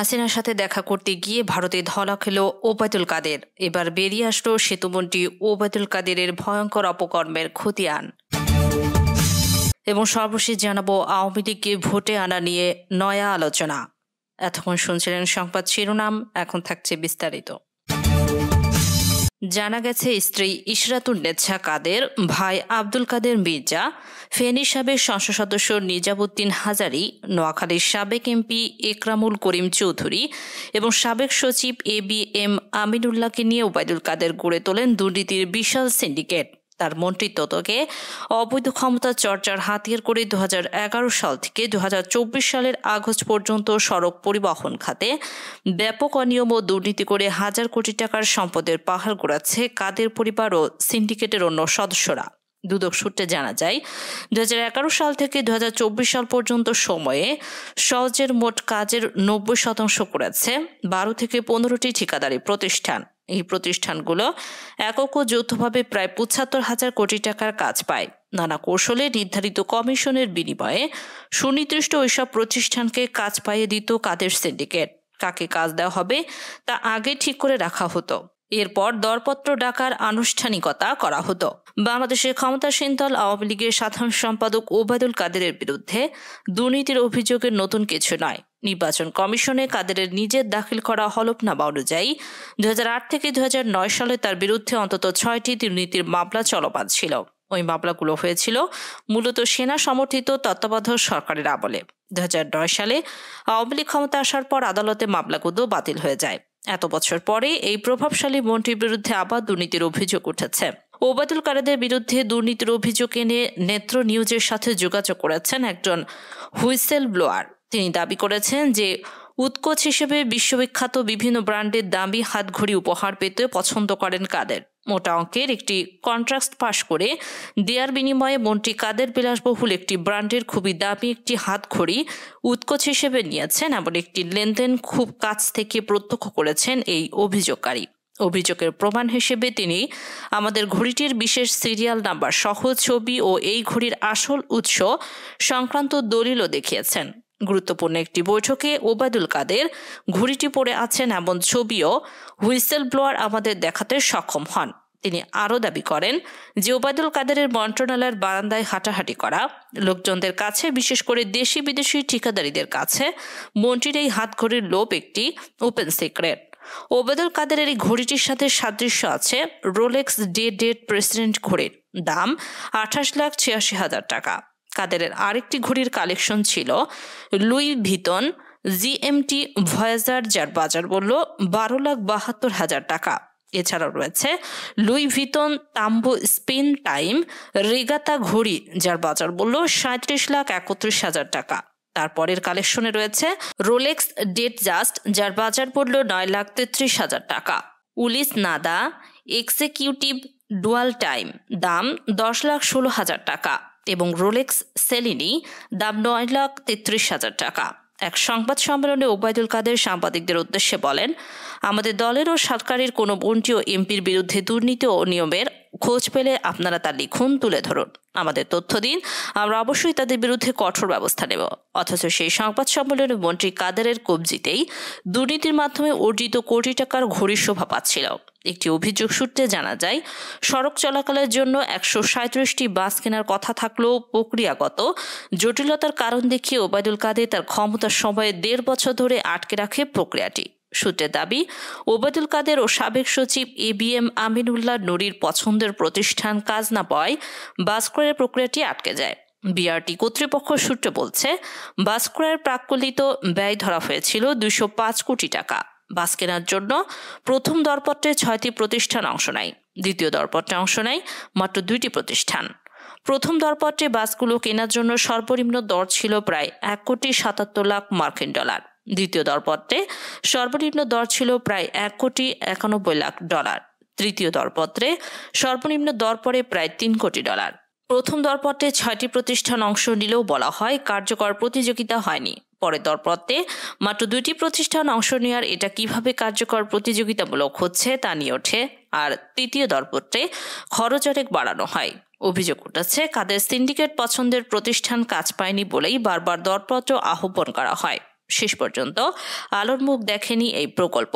হাসিনার সাথে দেখা করতে গিয়ে ভারতে ধরা খেল ওবায়দুল কাদের। এবার বেরিয়ে আসলো সেতুমন্ত্রী ওবায়দুল কাদেরের ভয়ঙ্কর অপকর্মের খতিয়ান। এবং সর্বশেষ জানাবো আওয়ামী লীগকে ভোটে আনা নিয়ে নয়া আলোচনা। এতক্ষণ শুনছিলেন সংবাদ শিরোনাম, এখন থাকছে বিস্তারিত। জানা গেছে স্ত্রী ইশরাতুন্নেছা কাদের, ভাই আব্দুল কাদের মির্জা, ফেনী সাবেক সংসদ সদস্য নিজামুদ্দিন হাজারী, নোয়াখালীর সাবেক এমপি একরামুল করিম চৌধুরী এবং সাবেক সচিব ABM আমিনুল্লাহকে নিয়ে ওবায়দুল কাদের গড়ে তোলেন দুর্নীতির বিশাল সিন্ডিকেট। তার মন্ত্রিত্বকে অবৈধ ক্ষমতা চর্চার হাতিয়ার করে 2011 সাল থেকে 2024 সালের আগস্ট পর্যন্ত সড়ক পরিবহন খাতে ব্যাপক অনিয়ম ও দুর্নীতি করে হাজার কোটি টাকার সম্পদের পাহাড় গড়াচ্ছে কাদের পরিবার ও সিন্ডিকেটের অন্য সদস্যরা। দুদক সূত্রে জানা যায়, 2011 সাল থেকে 2024 সাল পর্যন্ত সময়ে সহজের মোট কাজের 90% করেছে 12 থেকে 15টি ঠিকাদারি প্রতিষ্ঠান। এই প্রতিষ্ঠানগুলো একক ও যৌথভাবে প্রায় 75,000 কোটি টাকার কাজ পায়। নানা কৌশলে নির্ধারিত কমিশনের বিনিময়ে সুনির্দিষ্ট ওইসব প্রতিষ্ঠানকে কাজ পাইয়ে দিত কাদের সিন্ডিকেট। কাকে কাজ দেওয়া হবে তা আগে ঠিক করে রাখা হতো, এরপর দরপত্র ডাকার আনুষ্ঠানিকতা করা হতো। বাংলাদেশের ক্ষমতাসীন দল আওয়ামী লীগের সাধারণ সম্পাদক ওবায়দুল কাদেরের বিরুদ্ধে দুর্নীতির অভিযোগের নতুন কিছু নয়। নির্বাচন কমিশনে কাদেরের নিজের দাখিল করা হলফনামা অনুযায়ী 2008 থেকে 2009 সালে তার বিরুদ্ধে অন্তত 6টি দুর্নীতির মামলা চলমান ছিল। ওই মামলাগুলো হয়েছিল মূলত সেনা সমর্থিত তত্ত্বাবধায়ক সরকারের আমলে। 2009 সালে আওয়ামী লীগ ক্ষমতা আসার পর আদালতে মামলাগুলো বাতিল হয়ে যায়। এত বছর পরে এই প্রভাবশালী মন্ত্রীর বিরুদ্ধে আবার দুর্নীতির অভিযোগ উঠেছে। ওবায়দুল কাদেরের বিরুদ্ধে দুর্নীতির অভিযোগ এনে নেত্র নিউজের সাথে যোগাযোগ করেছেন একজন হুইসেল ব্লোয়ার। তিনি দাবি করেছেন যে উৎকোচ হিসেবে বিশ্ববিখ্যাত বিভিন্ন ব্র্যান্ডের দামি হাতঘড়ি উপহার পেতে পছন্দ করেন কাদের। মোটা অঙ্কের একটি কন্ট্রাক্ট পাশ করে দেয়ার বিনিময়ে মন্ত্রী কাদের বিলাসবহুল একটি ব্র্যান্ডের খুবই দামি একটি হাতঘড়ি উৎকোচ হিসেবে নিয়েছেন, এমন একটি লেনদেন খুব কাছ থেকে প্রত্যক্ষ করেছেন এই অভিযোগকারী। অভিযোগের প্রমাণ হিসেবে তিনি আমাদের ঘড়িটির বিশেষ সিরিয়াল নাম্বার সহ ছবি ও এই ঘড়ির আসল উৎস সংক্রান্ত দলিলও দেখিয়েছেন। গুরুত্বপূর্ণ একটি বৈঠকে ওবায়দুল কাদের ঘড়িটি পরে আছেন এমন ছবিও হুইসেল ব্লোয়ার আমাদের দেখাতে সক্ষম হন। তিনি আরও দাবি করেন যে ওবায়দুল কাদেরের মন্ত্রণালয়ের বারান্দায় হাঁটাহাঁটি করা লোকজনদের কাছে, বিশেষ করে দেশি বিদেশি ঠিকাদারিদের কাছে মন্ত্রীর এই হাতঘড়ির লোভ একটি ওপেন সিক্রেট। ওবায়দুল কাদেরের এই ঘড়িটির সাথে সাদৃশ্য আছে রোলেক্স ডেট প্রেসিডেন্ট ঘড়ির, দাম 28,86,000 টাকা। কাদেরের আরেকটি ঘড়ির কালেকশন ছিল লুই ভিতন GMT ভয়েজার, যার বাজার মূল্য 12,72,000 টাকা। এছাড়াও রয়েছে লুই ভিতন তাম্বো স্পিন টাইম রেগাতা ঘড়ি, যার বাজার মূল্য 37,31,000 টাকা। তারপরের কালেকশনে রয়েছে রোলেক্স ডেট জাস্ট, যার বাজার মূল্য 9,33,000 টাকা। উলিস নাদা এক্সিকিউটিভ ডুয়াল টাইম, দাম 10,16,000 টাকা এবং রোলেক্স সেলিনি, দাম 9,33,000 টাকা। এক সংবাদ সম্মেলনে ওবায়দুল কাদের সাংবাদিকদের উদ্দেশ্যে বলেন, আমাদের দলের ও সরকারের কোনো মন্ত্রী ও এমপির বিরুদ্ধে দুর্নীতি ও নিয়মের খোঁজ পেলে আপনারা তা লিখুন, তুলে ধরুন, আমাদের তথ্য দিন, আমরা অবশ্যই তাদের বিরুদ্ধে কঠোর ব্যবস্থা নেব। অথচ সেই সংবাদ সম্মেলনে মন্ত্রী কাদেরের কবজিতেই দুর্নীতির মাধ্যমে অর্জিত কোটি টাকার ঘড়ির শোভা পাচ্ছিল। একটি অভিযোগ সূত্রে জানা যায়, সড়ক চলাচলের জন্য 137টি বাস কেনার কথা থাকলেও প্রক্রিয়াগত জটিলতার কারণ দেখিয়ে ওবায়দুল কাদের তার ক্ষমতার সময়ে 1.5 বছর ধরে আটকে রাখে প্রক্রিয়াটি। সূত্রের দাবি, ওবায়দুল কাদের ও সাবেক সচিব ABM আমিনুল্লাহ নুরীর পছন্দের প্রতিষ্ঠান কাজ না পাওয়ায় বাস ক্রয়ের প্রক্রিয়াটি আটকে যায়। BRT কর্তৃপক্ষ সূত্রে বলছে, বাস ক্রয়ের প্রাক্কলিত ব্যয় ধরা হয়েছিল 205 কোটি টাকা। বাস কেনার জন্য প্রথম দরপত্রে 6টি প্রতিষ্ঠান অংশ নেয়, দ্বিতীয় দরপত্রে অংশ নেয় মাত্র 2টি প্রতিষ্ঠান। প্রথম দরপত্রে বাসগুলো কেনার জন্য সর্বনিম্ন দর ছিল প্রায় $1,77,00,000 মার্কিন ডলার। দ্বিতীয় দরপত্রে সর্বনিম্ন দর ছিল প্রায় $1,91,00,000। তৃতীয় দরপত্রে সর্বনিম্ন দর পড়ে প্রায় $3 কোটি। প্রথম দরপত্রে 6টি প্রতিষ্ঠান অংশ নিলেও বলা হয় কার্যকর প্রতিযোগিতা হয়নি। পরে দরপত্রে মাত্র 2টি প্রতিষ্ঠান অংশ নেওয়ার এটা কিভাবে কার্যকর প্রতিযোগিতামূলক হচ্ছে তা নিয়ে ওঠে। আর তৃতীয় দরপত্রে খরচ অনেক বাড়ানো হয়। অভিযোগ উঠেছে কাদের সিন্ডিকেট পছন্দের প্রতিষ্ঠান কাজ পায়নি বলেই বারবার দরপত্র আহ্বান করা হয়। শেষ পর্যন্ত আলোর মুখ দেখেনি এই প্রকল্প।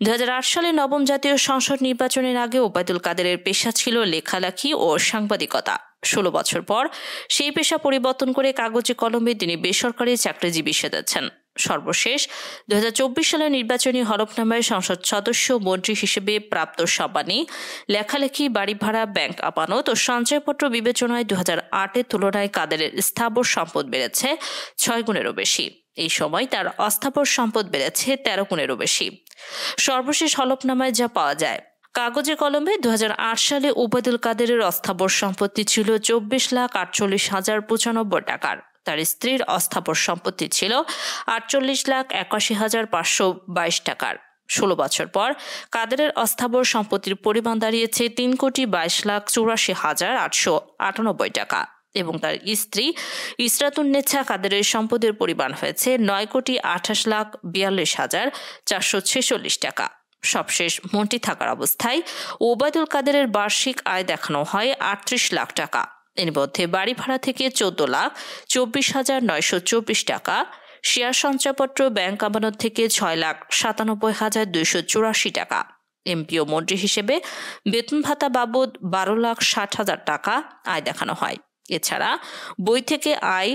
2008 সালে নবম জাতীয় সংসদ নির্বাচনের আগে ওবায়দুল কাদেরের পেশা ছিল লেখালেখি ও সাংবাদিকতা। 16 বছর পর সেই পেশা পরিবর্তন করে কাগজে কলমে তিনি বেসরকারি চাকরিজীবী সেজেছেন। সর্বশেষ 2024 সালের নির্বাচনী হলফনামায় সংসদ সদস্য মন্ত্রী হিসেবে প্রাপ্ত সম্মানী, লেখালেখি, বাড়ি ভাড়া, ব্যাংক আমানত ও সঞ্চয়পত্র বিবেচনায় 2008-এর তুলনায় কাদেরের স্থাবর সম্পদ বেড়েছে 6 গুণেরও বেশি। এই সময় তার অস্থাবর সম্পদ বেড়েছে 13 গুণেরও বেশি। সর্বশেষ হলফনামায় যা পাওয়া যায়, কাগজে কলমে 2008 সালে ওবায়দুল কাদেরের অস্থাবর সম্পত্তি ছিল 24,48,095 টাকার। তার স্ত্রীর অস্থাবর সম্পত্তি ছিল 48,81,522 টাকার। 16 বছর পর কাদেরের অস্থাবর সম্পত্তির পরিমাণ দাঁড়িয়েছে 3,82,84,898 টাকা এবং তার স্ত্রী ইসরাতুন্নেছা কাদেরের সম্পদের পরিমাণ হয়েছে 9,28,42,446 টাকা। সবশেষ মন্ত্রী থাকার অবস্থায় ওবায়দুল কাদেরের বার্ষিক আয় দেখানো হয় 38 লাখ টাকা। এর মধ্যে বাড়ি ভাড়া থেকে 14,24,924 টাকা, শেয়ার সঞ্চয়পত্র, ব্যাংক আমানত থেকে 6,97,284 টাকা, এমপি ও মন্ত্রী হিসেবে বেতন ভাতা বাবদ 12,60,000 টাকা আয় দেখানো হয়। এছাড়া বই থেকে আয়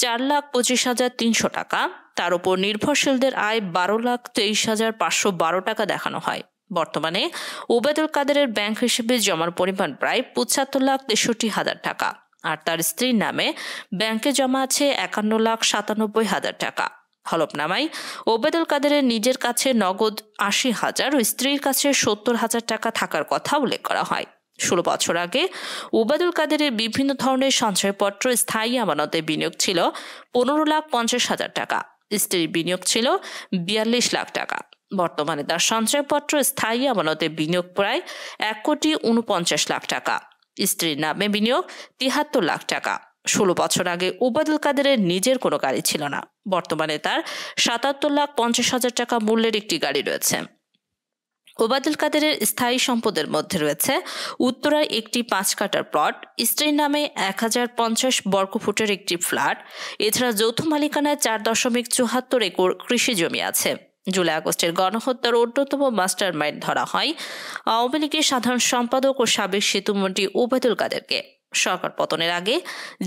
4,25,300 টাকা, তার উপর নির্ভরশীলদের আয় 12,23,512 টাকা দেখানো হয়। বর্তমানে ওবায়দুল কাদেরের ব্যাংক হিসেবে জমার পরিমাণ প্রায় 75,63,000 টাকা, আর তার স্ত্রীর নামে ব্যাংকে জমা আছে 51,97,000 টাকা। হলফনামায় ওবায়দুল কাদেরের নিজের কাছে নগদ 80,000 ও স্ত্রীর কাছে 70,000 টাকা থাকার কথা উল্লেখ করা হয়। 16 বছর আগে ওবায়দুল কাদেরের বিভিন্ন ধরনের সঞ্চয়পত্র স্থায়ী আমানতে বিনিয়োগ ছিল 15,50,000 টাকা। স্ত্রীর বিনিয়োগ ছিল 42 লাখ টাকা। বর্তমানে তার সঞ্চয়পত্র স্থায়ী আমানতে বিনিয়োগ প্রায় 1,49,00,000 টাকা। স্ত্রীর নামে বিনিয়োগ 73 লাখ টাকা। 16 বছর আগে ওবায়দুল কাদেরের নিজের কোনো গাড়ি ছিল না। বর্তমানে তার 77,50,000 টাকা মূল্যের একটি গাড়ি রয়েছে। ওবায়দুল কাদেরের স্থায়ী সম্পদের মধ্যে রয়েছে উত্তরায় একটি 5 কাঠার প্লট, স্ত্রীর নামে 1050 বর্গফুটের একটি ফ্ল্যাট। এছাড়া যৌথ মালিকানায় 4.74 একর কৃষি জমি আছে। জুলাই আগস্টের গণহত্যার অন্যতম মাস্টার মাইন্ড ধরা হয় আওয়ামী লীগের সাধারণ সম্পাদক ও সাবেক সেতুমন্ত্রী ওবায়দুল কাদেরকে। সরকার পতনের আগে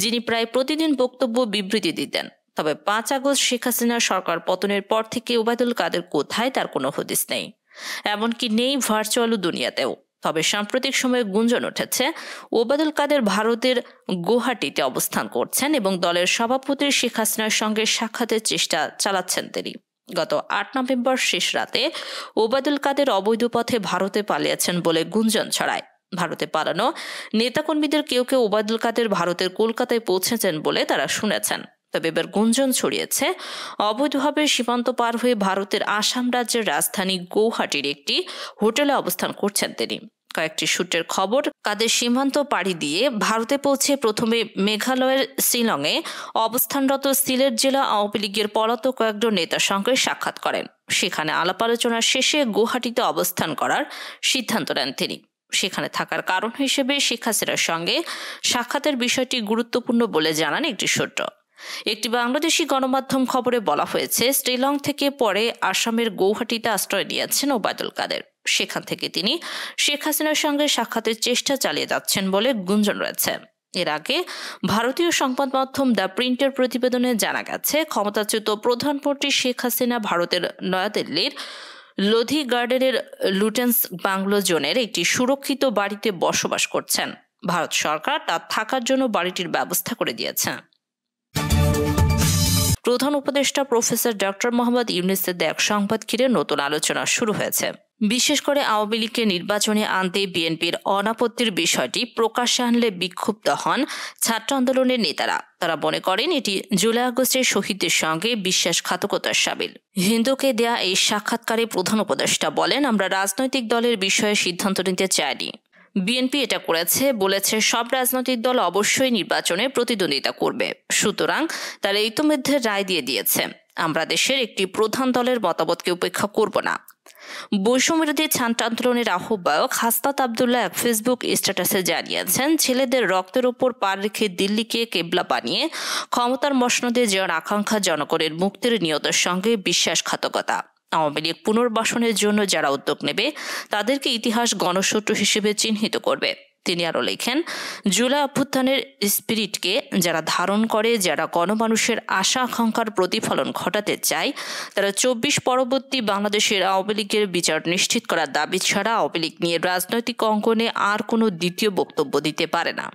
যিনি প্রায় প্রতিদিন বক্তব্য বিবৃতি দিতেন। তবে 5 আগস্ট শেখ হাসিনার সরকার পতনের পর থেকে ওবায়দুল কাদের কোথায় তার কোনো হদিস নেই, এমনকি নেই ভার্চুয়াল দুনিয়াতেও। তবে সাম্প্রতিক সময়ে গুঞ্জন উঠেছে ওবায়দুল কাদের ভারতের গুয়াহাটিতে অবস্থান করছেন এবং দলের সভাপতি শেখ হাসিনার সঙ্গে সাক্ষাতের চেষ্টা চালাচ্ছেন তিনি। গত 8 নভেম্বর শেষ রাতে ওবায়দুল কাদের অবৈধ পথে ভারতে পালিয়েছেন বলে গুঞ্জন ছড়ায়। ভারতে পালানো নেতাকর্মীদের কেউ কেউ ওবায়দুল কাদের ভারতের কলকাতায় পৌঁছেছেন বলে তারা শুনেছেন। তবে এবার গুঞ্জন ছড়িয়েছে অবৈধভাবে সীমান্ত পার হয়ে ভারতের আসাম রাজ্যের রাজধানী গৌহাটির একটি হোটেলে অবস্থান করছেন তিনি। কয়েকটি সূত্রের খবর, কাদের সীমান্ত পাড়ি দিয়ে ভারতে পৌঁছে প্রথমে মেঘালয়ের শিলংয়ে অবস্থানরত সিলেট জেলা আওয়ামী লীগের পলাতক কয়েকজন নেতার সঙ্গে সাক্ষাৎ করেন। সেখানে আলাপ আলোচনা শেষে গৌহাটিতে অবস্থান করার সিদ্ধান্ত নেন তিনি। সেখানে থাকার কারণ হিসেবে শেখ হাসিনার সঙ্গে সাক্ষাতের বিষয়টি গুরুত্বপূর্ণ বলে জানান একটি সূত্র। একটি বাংলাদেশি গণমাধ্যম খবরে বলা হয়েছে, শিলং থেকে পরে আসামের গৌহাটিতে আশ্রয় নিয়েছেন ওবায়দুল কাদের। সেখান থেকে তিনি শেখ হাসিনার সঙ্গে সাক্ষাতের চেষ্টা চালিয়ে যাচ্ছেন বলে গুঞ্জন রয়েছে। এর আগে ভারতীয় সংবাদ মাধ্যম দ্য প্রিন্টের প্রতিবেদনে জানা গেছে, ক্ষমতাচ্যুত প্রধানমন্ত্রী শেখ হাসিনা ভারতের নয়াদিল্লির লোধি গার্ডেনের লুটেন্স বাংলো জোনের একটি সুরক্ষিত বাড়িতে বসবাস করছেন। ভারত সরকার তার থাকার জন্য বাড়িটির ব্যবস্থা করে দিয়েছে। প্রধান উপদেষ্টা প্রফেসর ডক্টর মোহাম্মদ ইউনূসের দেয়া সংবাদ ঘিরে নতুন আলোচনা শুরু হয়েছে। বিশেষ করে আওয়ামী লীগকে নির্বাচনে আনতে বিএনপির অনাপত্তির বিষয়টি প্রকাশ্যে আনলে বিক্ষুব্ধ হন ছাত্র আন্দোলনের নেতারা। তারা মনে করেন এটি জুলাই আগস্টের শহীদদের সঙ্গে বিশ্বাসঘাতকতার সামিল। হিন্দুকে দেয়া এই সাক্ষাৎকারে প্রধান উপদেষ্টা বলেন, আমরা রাজনৈতিক দলের বিষয়ে সিদ্ধান্ত নিতে চাইনি। বিএনপি এটা করেছে, বলেছে সব রাজনৈতিক দল অবশ্যই নির্বাচনে প্রতিদ্বন্দ্বিতা করবে, সুতরাং তারা ইতিমধ্যে রায় দিয়ে দিয়েছে। আমরা দেশের একটি প্রধান দলের মতামতকে উপেক্ষা করব না। বৈষম্যবিরোধী ছাত্র আন্দোলনের আহ্বায়ক হাসনাত আবদুল্লাহ এক ফেসবুক স্ট্যাটাসে জানিয়েছেন, ছেলেদের রক্তের ওপর পার রেখে দিল্লিকে কেবলা বানিয়ে ক্ষমতার মসনদে যাওয়ার আকাঙ্ক্ষা জনগণের মুক্তির নিয়তের সঙ্গে বিশ্বাসঘাতকতা। আওয়ামী লীগ পুনর্বাসনের জন্য যারা উদ্যোগ নেবে তাদেরকে ইতিহাস গণশত্রু হিসেবে চিহ্নিত করবে। তিনি আরো লেখেন, জুলাই অভ্যুত্থানের স্পিরিটকে যারা ধারণ করে, যারা গণমানুষের আশা আকাঙ্ক্ষার প্রতিফলন ঘটাতে চায়, তারা ২৪ পরবর্তী বাংলাদেশের আওয়ামী লীগের বিচার নিশ্চিত করার দাবি ছাড়া আওয়ামী লীগ নিয়ে রাজনৈতিক অঙ্গনে আর কোনো দ্বিতীয় বক্তব্য দিতে পারে না।